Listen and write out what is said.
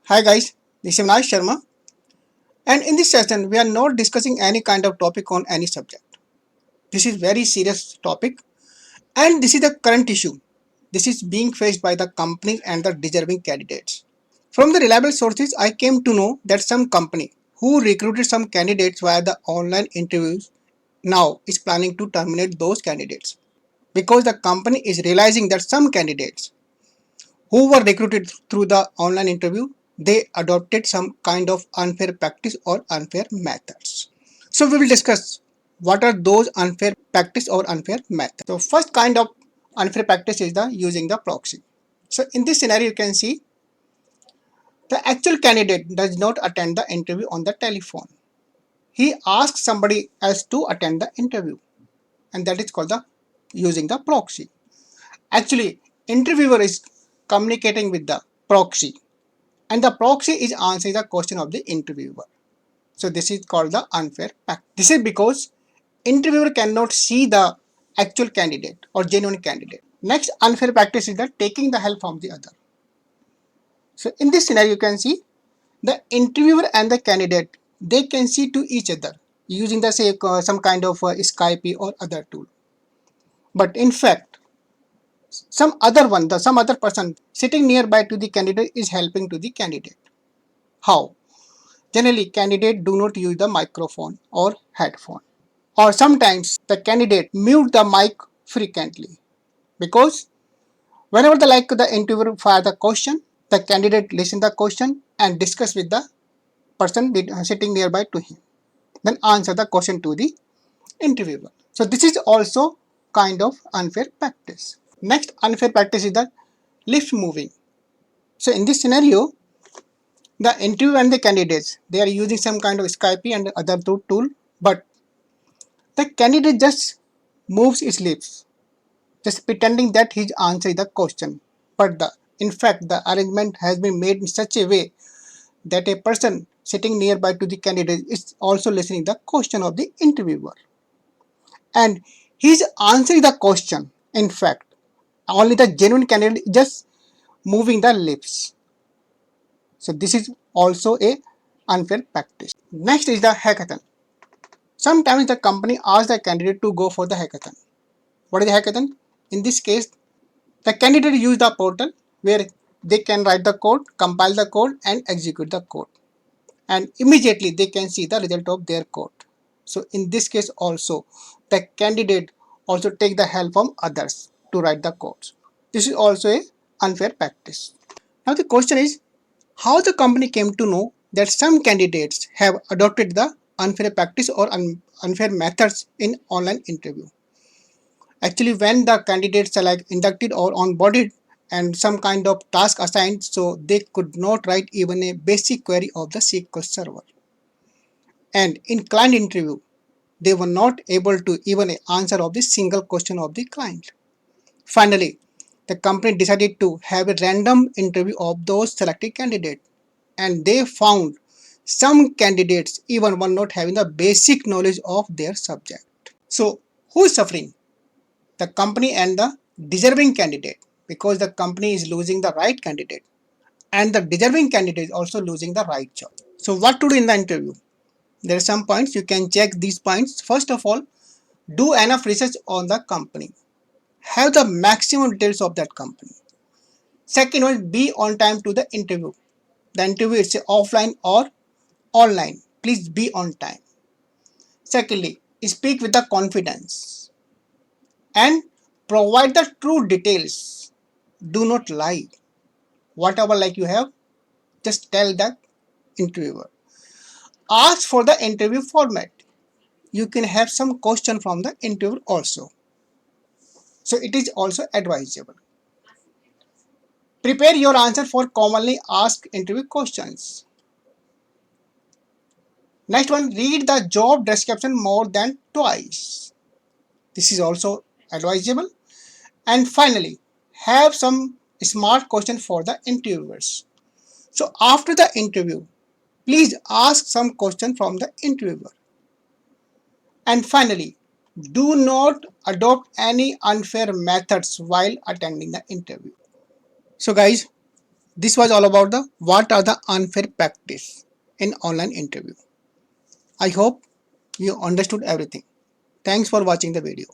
Hi guys, this is Nash Sharma, and in this session we are not discussing any kind of topic on any subject. This is very serious topic, and this is the current issue. This is being faced by the company and the deserving candidates. From the reliable sources, I came to know that some company who recruited some candidates via the online interviews now is planning to terminate those candidates because the company is realizing that some candidates who were recruited through the online interview, they adopted some kind of unfair practice or unfair methods. So we will discuss what are those unfair practice or unfair methods. So first kind of unfair practice is the using the proxy. So in this scenario, you can see the actual candidate does not attend the interview on the telephone. He asks somebody else to attend the interview, and that is called the using the proxy. Actually, interviewer is communicating with the proxy, and the proxy is answering the question of the interviewer. So this is called the unfair practice. This is because interviewer cannot see the actual candidate or genuine candidate. Next unfair practice is that taking the help from the other. So in this scenario, you can see the interviewer and the candidate, they can see to each other using the say some kind of Skype or other tool. But in fact, some other person sitting nearby to the candidate is helping to the candidate. How? Generally, candidates do not use the microphone or headphone. Or sometimes the candidate mute the mic frequently because whenever the interviewer fire the question, the candidate listen the question and discuss with the person sitting nearby to him. Then answer the question to the interviewer. So this is also kind of unfair practice. Next unfair practice is the lips moving. So in this scenario, the interviewer and the candidates, they are using some kind of Skype and other tool, but the candidate just moves his lips, just pretending that he's answering the question. But in fact, the arrangement has been made in such a way that a person sitting nearby to the candidate is also listening the question of the interviewer. And he's answering the question. In fact, only the genuine candidate is just moving the lips. So this is also a unfair practice. Next is the hackathon. Sometimes the company asks the candidate to go for the hackathon. What is the hackathon? In this case, the candidate use the portal where they can write the code, compile the code and execute the code. And immediately they can see the result of their code. So in this case also, the candidate also take the help from others to write the codes. This is also a unfair practice. Now the question is, how the company came to know that some candidates have adopted the unfair practice or unfair methods in online interview. Actually, when the candidates are like inducted or onboarded and some kind of task assigned, so they could not write even a basic query of the SQL server. And in client interview, they were not able to even answer of the single question of the client. Finally, the company decided to have a random interview of those selected candidates, and they found some candidates even were not having the basic knowledge of their subject. So, who is suffering? The company and the deserving candidate, because the company is losing the right candidate and the deserving candidate is also losing the right job. So, what to do in the interview? There are some points you can check these points. First of all, do enough research on the company. Have the maximum details of that company. Second one, be on time to the interview. The interview is offline or online. Please be on time. Secondly, speak with the confidence and provide the true details. Do not lie. Whatever like you have, just tell the interviewer. Ask for the interview format. You can have some question from the interviewer also. So it is also advisable. Prepare your answer for commonly asked interview questions. Next one, read the job description more than twice. This is also advisable. And finally, have some smart question for the interviewers. So after the interview, please ask some question from the interviewer. And finally, do not adopt any unfair methods while attending the interview. So guys, This was all about the what are the unfair practice in online interview. I hope you understood everything. Thanks for watching the video.